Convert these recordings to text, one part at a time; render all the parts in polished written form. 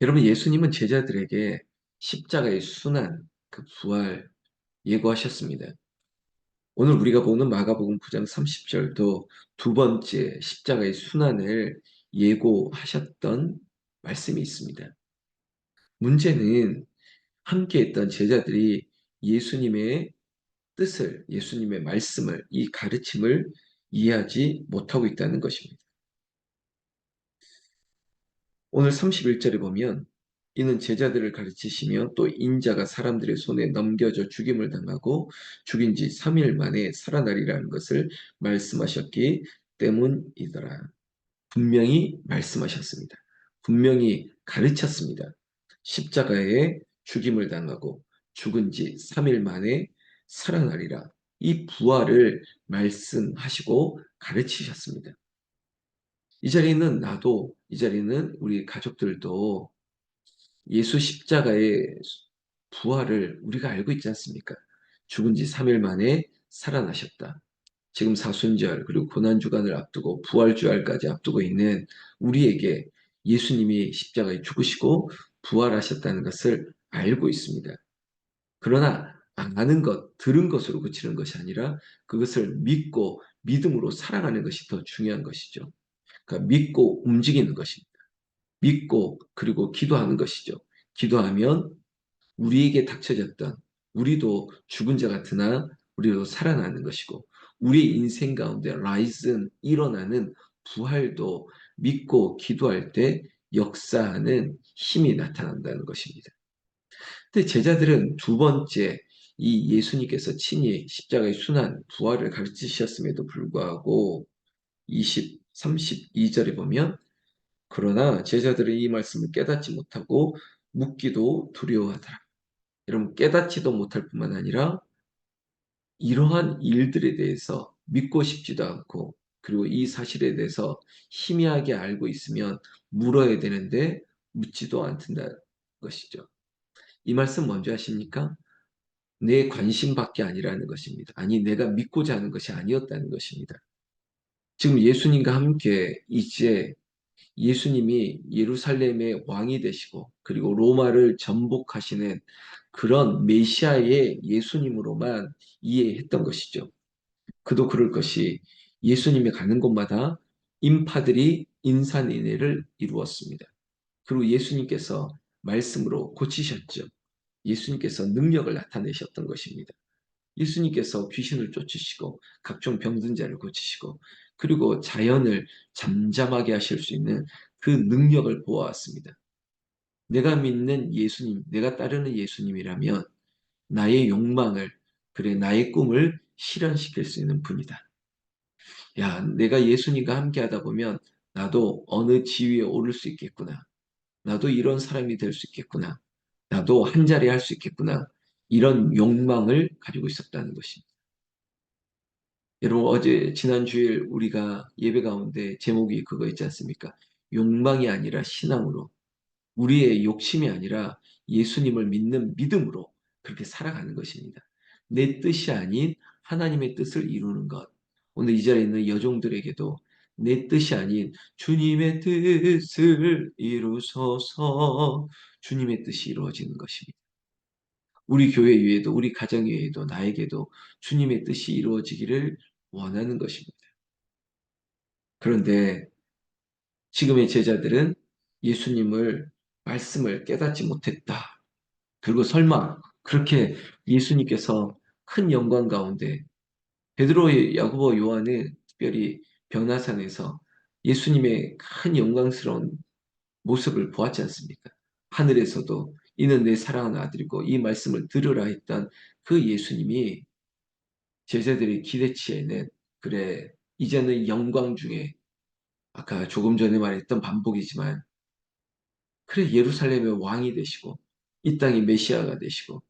여러분, 예수님은 제자들에게 십자가의 순환, 그 부활 예고하셨습니다. 오늘 우리가 보는 마가복음 9장 30절도 두 번째 십자가의 순환을 예고하셨던 말씀이 있습니다. 문제는 함께 했던 제자들이 예수님의 뜻을, 예수님의 말씀을, 이 가르침을 이해하지 못하고 있다는 것입니다. 오늘 31절에 보면 이는 제자들을 가르치시며 또 인자가 사람들의 손에 넘겨져 죽임을 당하고 죽인 지 3일 만에 살아나리라는 것을 말씀하셨기 때문이더라. 분명히 말씀하셨습니다. 분명히 가르쳤습니다. 십자가에 죽임을 당하고 죽은 지 3일 만에 살아나리라. 이 부활을 말씀하시고 가르치셨습니다. 이 자리는 나도, 이 자리는 우리 가족들도 예수 십자가의 부활을 우리가 알고 있지 않습니까? 죽은 지 3일 만에 살아나셨다. 지금 사순절 그리고 고난주간을 앞두고 부활주일까지 앞두고 있는 우리에게 예수님이 십자가에 죽으시고 부활하셨다는 것을 알고 있습니다. 그러나 아는 것, 들은 것으로 그치는 것이 아니라 그것을 믿고 믿음으로 살아가는 것이 더 중요한 것이죠. 그러니까 믿고 움직이는 것입니다. 믿고 그리고 기도하는 것이죠. 기도하면 우리에게 닥쳐졌던 우리도 죽은 자 같으나 우리도 살아나는 것이고 우리 인생 가운데 라이즌 일어나는 부활도 믿고 기도할 때 역사하는 힘이 나타난다는 것입니다. 근데 제자들은 두 번째 이 예수님께서 친히 십자가의 순환 부활을 가르치셨음에도 불구하고 32절에 보면 그러나 제자들은 이 말씀을 깨닫지 못하고 묻기도 두려워하더라. 여러분 깨닫지도 못할 뿐만 아니라 이러한 일들에 대해서 믿고 싶지도 않고 그리고 이 사실에 대해서 희미하게 알고 있으면 물어야 되는데 묻지도 않는다는 것이죠. 이 말씀 뭔지 아십니까? 내 관심밖에 아니라는 것입니다. 아니 내가 믿고자 하는 것이 아니었다는 것입니다. 지금 예수님과 함께 이제 예수님이 예루살렘의 왕이 되시고 그리고 로마를 전복하시는 그런 메시아의 예수님으로만 이해했던 것이죠. 그도 그럴 것이 예수님이 가는 곳마다 인파들이 인산인해를 이루었습니다. 그리고 예수님께서 말씀으로 고치셨죠. 예수님께서 능력을 나타내셨던 것입니다. 예수님께서 귀신을 쫓으시고 각종 병든 자를 고치시고 그리고 자연을 잠잠하게 하실 수 있는 그 능력을 보아왔습니다. 내가 믿는 예수님, 내가 따르는 예수님이라면 나의 욕망을, 그래, 나의 꿈을 실현시킬 수 있는 분이다. 야, 내가 예수님과 함께 하다 보면 나도 어느 지위에 오를 수 있겠구나. 나도 이런 사람이 될 수 있겠구나. 나도 한 자리 할 수 있겠구나. 이런 욕망을 가지고 있었다는 것입니다. 여러분, 어제, 지난 주일 우리가 예배 가운데 제목이 그거 있지 않습니까? 욕망이 아니라 신앙으로. 우리의 욕심이 아니라 예수님을 믿는 믿음으로 그렇게 살아가는 것입니다. 내 뜻이 아닌 하나님의 뜻을 이루는 것. 오늘 이 자리에 있는 여종들에게도 내 뜻이 아닌 주님의 뜻을 이루소서 주님의 뜻이 이루어지는 것입니다. 우리 교회 위에도 우리 가정 위에도 나에게도 주님의 뜻이 이루어지기를 원하는 것입니다. 그런데 지금의 제자들은 예수님을 말씀을 깨닫지 못했다. 그리고 설마 그렇게 예수님께서 큰 영광 가운데 베드로, 야고보, 요한은 특별히 변화산에서 예수님의 큰 영광스러운 모습을 보았지 않습니까? 하늘에서도 이는 내 사랑하는 아들이고 이 말씀을 들으라 했던 그 예수님이 제자들의 기대치에는 그래 이제는 영광 중에 아까 조금 전에 말했던 반복이지만 그래 예루살렘의 왕이 되시고 이 땅의 메시아가 되시고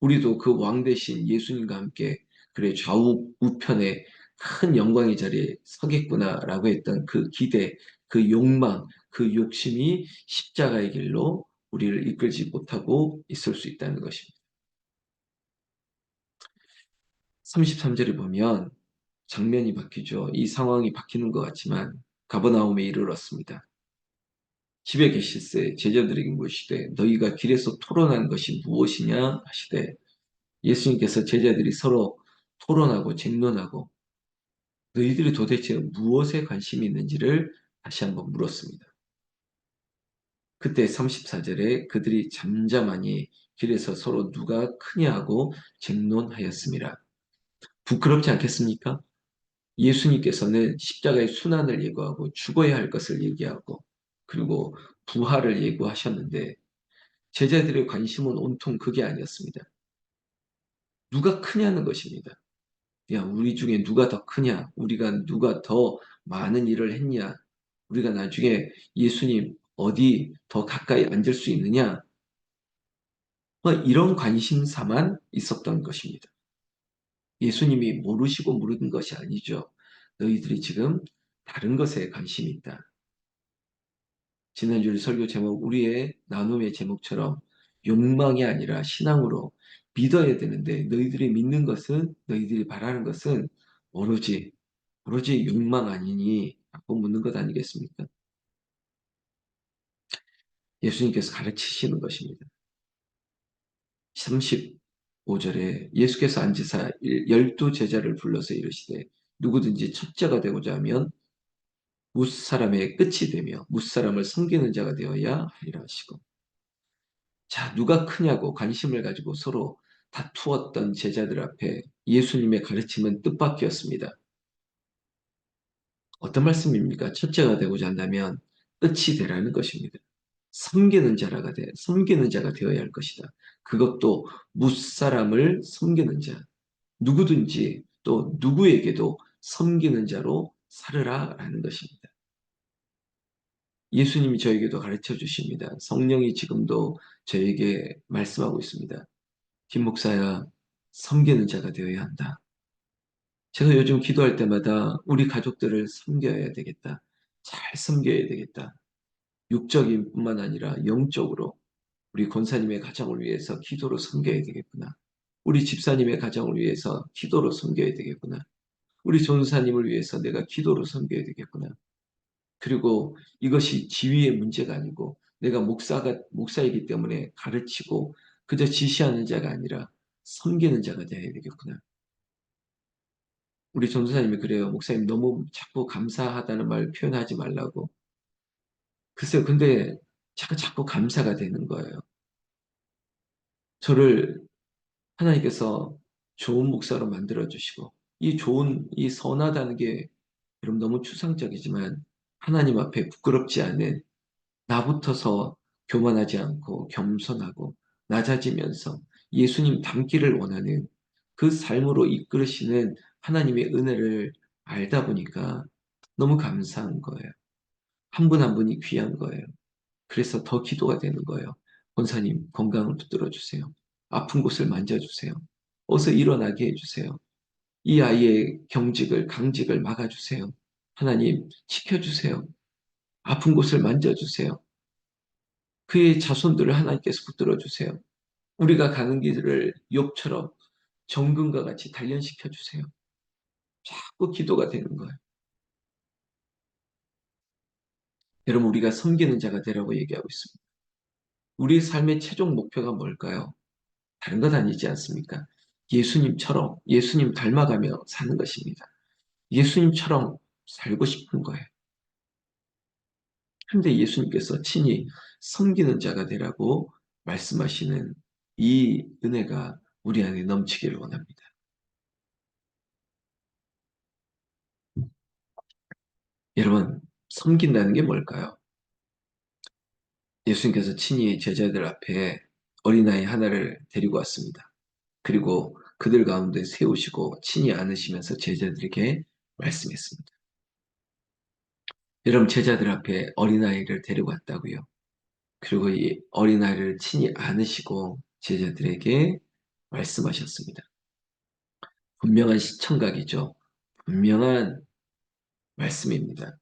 우리도 그 왕 대신 예수님과 함께 그래 좌우 우편에 큰 영광의 자리에 서겠구나라고 했던 그 기대, 그 욕망, 그 욕심이 십자가의 길로 우리를 이끌지 못하고 있을 수 있다는 것입니다. 33절에 보면 장면이 바뀌죠. 이 상황이 바뀌는 것 같지만 가버나움에 이르렀습니다. 집에 계실세 제자들에게 물으시되 너희가 길에서 토론한 것이 무엇이냐 하시되 예수님께서 제자들이 서로 토론하고 쟁론하고 너희들이 도대체 무엇에 관심이 있는지를 다시 한번 물었습니다. 그때 34절에 그들이 잠잠하니 길에서 서로 누가 크냐 하고 쟁론하였습니다. 부끄럽지 않겠습니까? 예수님께서는 십자가의 순환을 예고하고 죽어야 할 것을 얘기하고 그리고 부활을 예고하셨는데 제자들의 관심은 온통 그게 아니었습니다. 누가 크냐는 것입니다. 야, 우리 중에 누가 더 크냐? 우리가 누가 더 많은 일을 했냐? 우리가 나중에 예수님 어디 더 가까이 앉을 수 있느냐? 이런 관심사만 있었던 것입니다. 예수님이 모르시고 물은 것이 아니죠. 너희들이 지금 다른 것에 관심이 있다. 지난주 설교 제목, 우리의 나눔의 제목처럼 욕망이 아니라 신앙으로 믿어야 되는데 너희들이 믿는 것은, 너희들이 바라는 것은 오로지 욕망 아니니? 라고 묻는 것 아니겠습니까? 예수님께서 가르치시는 것입니다. 35절에 예수께서 앉으사 12제자를 불러서 이르시되 누구든지 첫째가 되고자 하면 무사람의 끝이 되며 무사람을 섬기는 자가 되어야 하리라 하시고 자, 누가 크냐고 관심을 가지고 서로 다투었던 제자들 앞에 예수님의 가르침은 뜻밖이었습니다. 어떤 말씀입니까? 첫째가 되고자 한다면 끝이 되라는 것입니다. 섬기는 자가 되어야 할 것이다. 그것도 무사람을 섬기는 자. 누구든지 또 누구에게도 섬기는 자로 살으라라는 것입니다. 예수님이 저에게도 가르쳐 주십니다. 성령이 지금도 저에게 말씀하고 있습니다. 김 목사야, 섬기는 자가 되어야 한다. 제가 요즘 기도할 때마다 우리 가족들을 섬겨야 되겠다. 잘 섬겨야 되겠다. 육적인 뿐만 아니라 영적으로 우리 권사님의 가정을 위해서 기도로 섬겨야 되겠구나. 우리 집사님의 가정을 위해서 기도로 섬겨야 되겠구나. 우리 전사님을 위해서 내가 기도로 섬겨야 되겠구나. 그리고 이것이 지위의 문제가 아니고 내가 목사이기 때문에 가르치고 그저 지시하는 자가 아니라 섬기는 자가 되어야 되겠구나. 우리 전도사님이 그래요. 목사님 너무 자꾸 감사하다는 말 표현하지 말라고. 글쎄요. 근데 자꾸 감사가 되는 거예요. 저를 하나님께서 좋은 목사로 만들어주시고 이 선하다는 게 여러분 너무 추상적이지만 하나님 앞에 부끄럽지 않은 나부터서 교만하지 않고 겸손하고 낮아지면서 예수님 닮기를 원하는 그 삶으로 이끌으시는 하나님의 은혜를 알다 보니까 너무 감사한 거예요. 한 분 한 분이 귀한 거예요. 그래서 더 기도가 되는 거예요. 권사님 건강을 붙들어 주세요. 아픈 곳을 만져주세요. 어서 일어나게 해주세요. 이 아이의 강직을 막아주세요. 하나님 지켜주세요. 아픈 곳을 만져주세요. 그의 자손들을 하나님께서 붙들어 주세요. 우리가 가는 길을 욥처럼 정금과 같이 단련시켜 주세요. 자꾸 기도가 되는 거예요. 여러분 우리가 섬기는 자가 되라고 얘기하고 있습니다. 우리 삶의 최종 목표가 뭘까요? 다른 것 아니지 않습니까? 예수님 닮아가며 사는 것입니다. 예수님처럼 살고 싶은 거예요. 그런데 예수님께서 친히 섬기는 자가 되라고 말씀하시는 이 은혜가 우리 안에 넘치기를 원합니다. 여러분, 섬긴다는 게 뭘까요? 예수님께서 친히 제자들 앞에 어린아이 하나를 데리고 왔습니다. 그리고 그들 가운데 세우시고 친히 안으시면서 제자들에게 말씀했습니다. 여러분, 제자들 앞에 어린아이를 데리고 왔다고요. 그리고 이 어린아이를 친히 안으시고 제자들에게 말씀하셨습니다. 분명한 시청각이죠. 분명한 말씀입니다.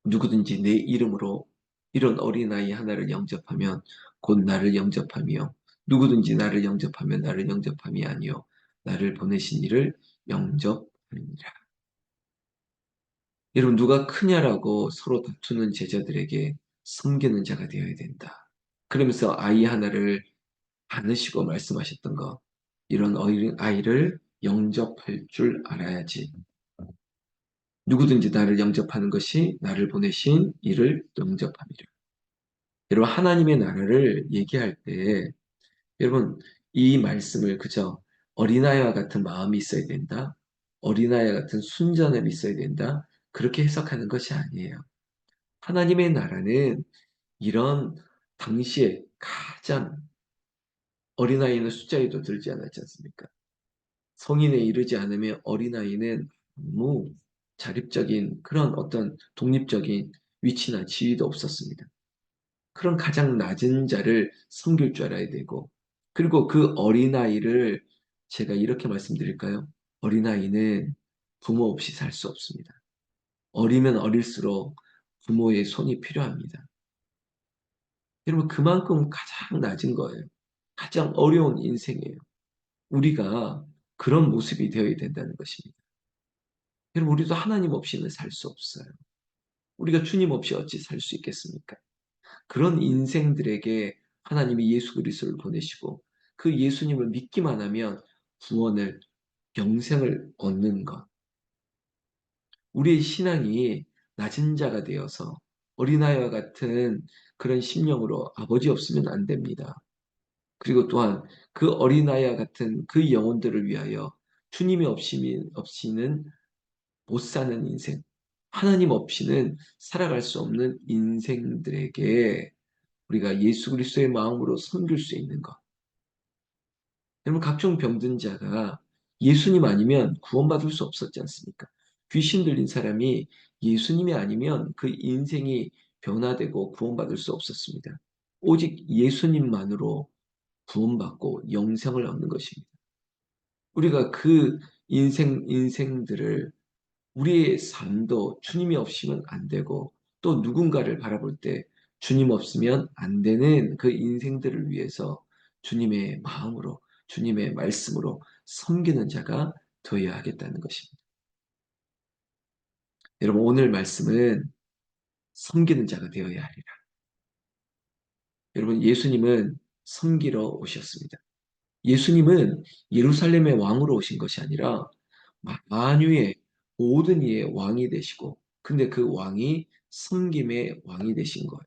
누구든지 내 이름으로 이런 어린아이 하나를 영접하면 곧 나를 영접하며 누구든지 나를 영접하면 나를 영접함이 아니요 나를 보내신 이를 영접하느니라. 여러분 누가 크냐라고 서로 다투는 제자들에게 섬기는 자가 되어야 된다. 그러면서 아이 하나를 안으시고 말씀하셨던 거, 이런 어린 아이를 영접할 줄 알아야지. 누구든지 나를 영접하는 것이 나를 보내신 이를 영접함이라. 여러분, 하나님의 나라를 얘기할 때, 여러분, 이 말씀을 그저 어린아이와 같은 마음이 있어야 된다. 어린아이 같은 순전함이 있어야 된다. 그렇게 해석하는 것이 아니에요. 하나님의 나라는 이런 당시에 가장 어린아이는 숫자에도 들지 않았지 않습니까? 성인에 이르지 않으면 어린아이는 아무 자립적인 그런 어떤 독립적인 위치나 지위도 없었습니다. 그런 가장 낮은 자를 섬길 줄 알아야 되고, 그리고 그 어린아이를 제가 이렇게 말씀드릴까요? 어린아이는 부모 없이 살 수 없습니다. 어리면 어릴수록 부모의 손이 필요합니다. 여러분, 그만큼 가장 낮은 거예요. 가장 어려운 인생이에요. 우리가 그런 모습이 되어야 된다는 것입니다. 여러분, 우리도 하나님 없이는 살 수 없어요. 우리가 주님 없이 어찌 살 수 있겠습니까? 그런 인생들에게 하나님이 예수 그리스도를 보내시고 그 예수님을 믿기만 하면 구원을, 영생을 얻는 것. 우리의 신앙이 낮은 자가 되어서 어린아이와 같은 그런 심령으로 아버지 없으면 안 됩니다. 그리고 또한 그 어린아이와 같은 그 영혼들을 위하여 주님이 없이는 못 사는 인생, 하나님 없이는 살아갈 수 없는 인생들에게 우리가 예수 그리스도의 마음으로 섬길 수 있는 것. 여러분, 각종 병든 자가 예수님 아니면 구원받을 수 없었지 않습니까? 귀신 들린 사람이 예수님이 아니면 그 인생이 변화되고 구원받을 수 없었습니다. 오직 예수님만으로 구원받고 영생을 얻는 것입니다. 우리가 그 인생들을 우리의 삶도 주님이 없이는 안 되고 또 누군가를 바라볼 때 주님 없으면 안 되는 그 인생들을 위해서 주님의 마음으로 주님의 말씀으로 섬기는 자가 되어야 하겠다는 것입니다. 여러분, 오늘 말씀은 섬기는 자가 되어야 하리라. 여러분, 예수님은 섬기러 오셨습니다. 예수님은 예루살렘의 왕으로 오신 것이 아니라 만유의 모든 이의 왕이 되시고, 근데 그 왕이 섬김의 왕이 되신 거예요.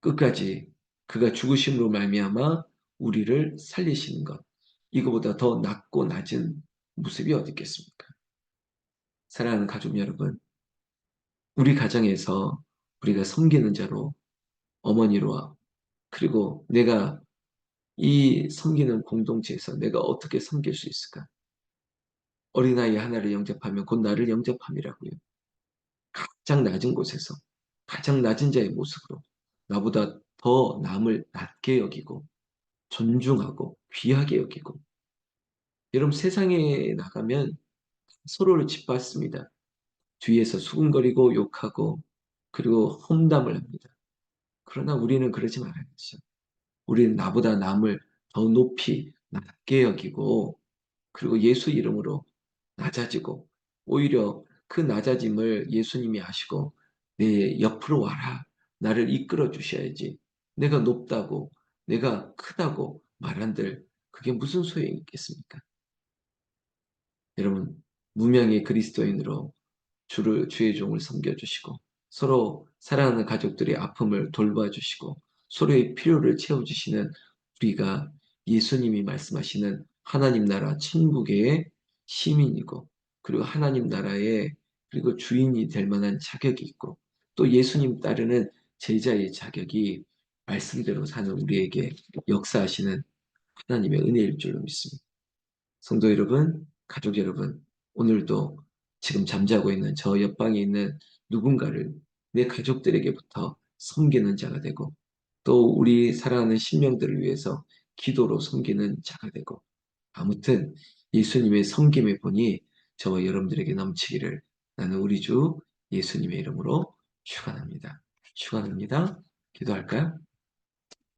끝까지 그가 죽으심으로 말미암아 우리를 살리시는 것. 이거보다 더 낮고 낮은 모습이 어디 있겠습니까? 사랑하는 가족 여러분, 우리 가정에서 우리가 섬기는 자로 어머니로 그리고 내가 이 섬기는 공동체에서 내가 어떻게 섬길 수 있을까? 어린아이 하나를 영접하면 곧 나를 영접함이라고요. 가장 낮은 곳에서 가장 낮은 자의 모습으로 나보다 더 남을 낮게 여기고 존중하고 귀하게 여기고 여러분 세상에 나가면 서로를 짓밟습니다. 뒤에서 수군거리고 욕하고 그리고 험담을 합니다. 그러나 우리는 그러지 말아야죠. 우리는 나보다 남을 더 높이 낮게 여기고 그리고 예수 이름으로 낮아지고 오히려 그 낮아짐을 예수님이 하시고 내 옆으로 와라. 나를 이끌어 주셔야지. 내가 높다고 내가 크다고 말한들 그게 무슨 소용이 있겠습니까? 여러분 무명의 그리스도인으로 주의 종을 섬겨주시고 서로 사랑하는 가족들의 아픔을 돌봐주시고 서로의 필요를 채워주시는 우리가 예수님이 말씀하시는 하나님 나라 천국의 시민이고 그리고 하나님 나라의 그리고 주인이 될 만한 자격이 있고 또 예수님 따르는 제자의 자격이 말씀대로 사는 우리에게 역사하시는 하나님의 은혜일 줄로 믿습니다. 성도 여러분, 가족 여러분, 오늘도 지금 잠자고 있는 저 옆방에 있는 누군가를 내 가족들에게부터 섬기는 자가 되고 또 우리 사랑하는 심령들을 위해서 기도로 섬기는 자가 되고 아무튼 예수님의 섬김의 본이 저와 여러분들에게 넘치기를 나는 우리 주 예수님의 이름으로 축원합니다. 축원합니다. 기도할까요?